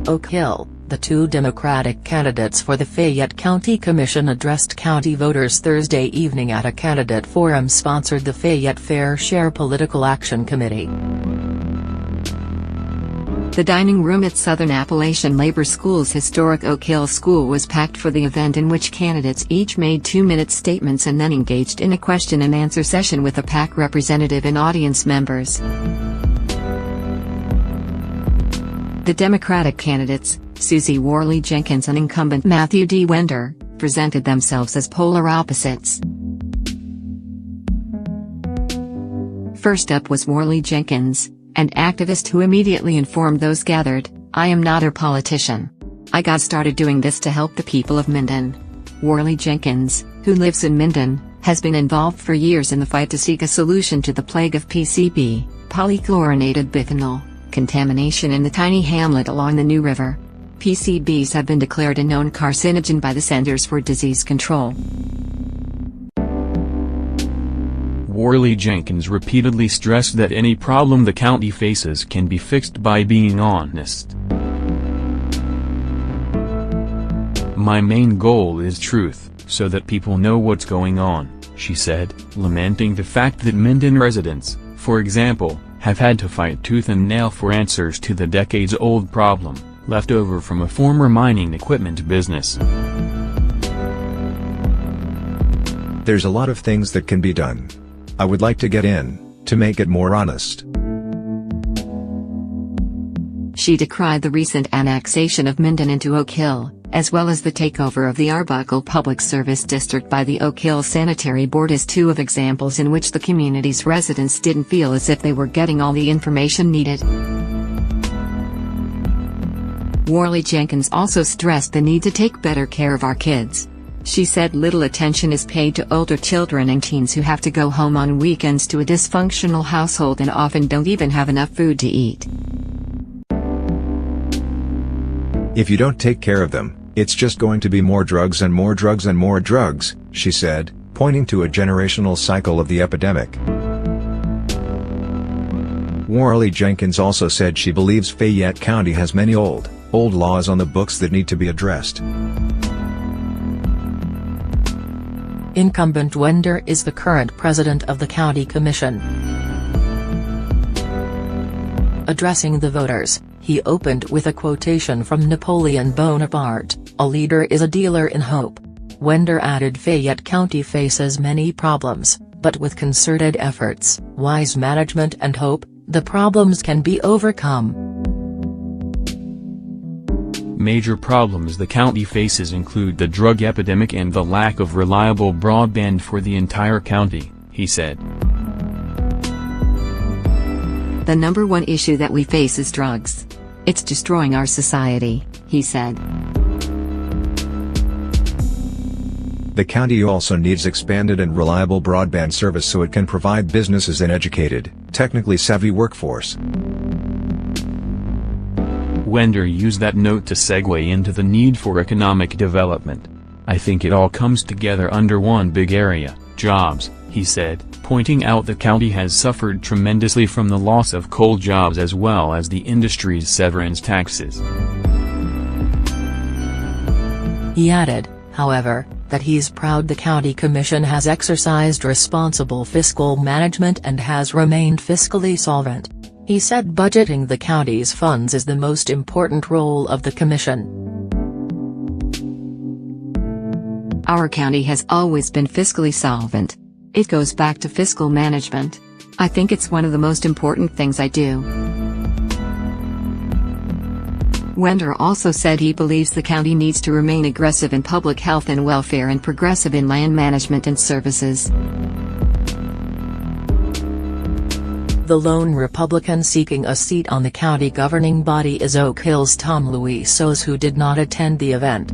Oak Hill, the two Democratic candidates for the Fayette County Commission addressed county voters Thursday evening at a candidate forum sponsored the Fayette Fair Share Political Action Committee. The dining room at Southern Appalachian Labor School's historic Oak Hill School was packed for the event, in which candidates each made 2-minute statements and then engaged in a question-and-answer session with a PAC representative and audience members. The Democratic candidates, Susie Worley Jenkins and incumbent Matthew D. Wender, presented themselves as polar opposites. First up was Worley Jenkins, an activist who immediately informed those gathered, "I am not a politician. I got started doing this to help the people of Minden." Worley Jenkins, who lives in Minden, has been involved for years in the fight to seek a solution to the plague of PCB, polychlorinated biphenyl, contamination in the tiny hamlet along the New River. PCBs have been declared a known carcinogen by the Centers for Disease Control. Worley Jenkins repeatedly stressed that any problem the county faces can be fixed by being honest. "My main goal is truth, so that people know what's going on," she said, lamenting the fact that Minden residents, for example, have had to fight tooth and nail for answers to the decades-old problem, left over from a former mining equipment business. "There's a lot of things that can be done. I would like to get in, to make it more honest." She decried the recent annexation of Minden into Oak Hill, as well as the takeover of the Arbuckle Public Service District by the Oak Hill Sanitary Board, as two of examples in which the community's residents didn't feel as if they were getting all the information needed. Worley Jenkins also stressed the need to take better care of our kids. She said little attention is paid to older children and teens who have to go home on weekends to a dysfunctional household and often don't even have enough food to eat. "If you don't take care of them, it's just going to be more drugs and more drugs and more drugs," she said, pointing to a generational cycle of the epidemic. Worley Jenkins also said she believes Fayette County has many old laws on the books that need to be addressed. Incumbent Wender is the current president of the county commission. Addressing the voters, he opened with a quotation from Napoleon Bonaparte, "A leader is a dealer in hope." Wender added Fayette County faces many problems, but with concerted efforts, wise management and hope, the problems can be overcome. Major problems the county faces include the drug epidemic and the lack of reliable broadband for the entire county, he said. "The number one issue that we face is drugs. It's destroying our society," he said. The county also needs expanded and reliable broadband service so it can provide businesses an educated, technically savvy workforce. Wender used that note to segue into the need for economic development. "I think it all comes together under one big area, jobs," he said, pointing out the county has suffered tremendously from the loss of coal jobs as well as the industry's severance taxes. He added, however, that he's proud the county commission has exercised responsible fiscal management and has remained fiscally solvent. He said budgeting the county's funds is the most important role of the commission. "Our county has always been fiscally solvent. It goes back to fiscal management. I think it's one of the most important things I do." Wender also said he believes the county needs to remain aggressive in public health and welfare and progressive in land management and services. The lone Republican seeking a seat on the county governing body is Oak Hill's Tom Luisos, who did not attend the event.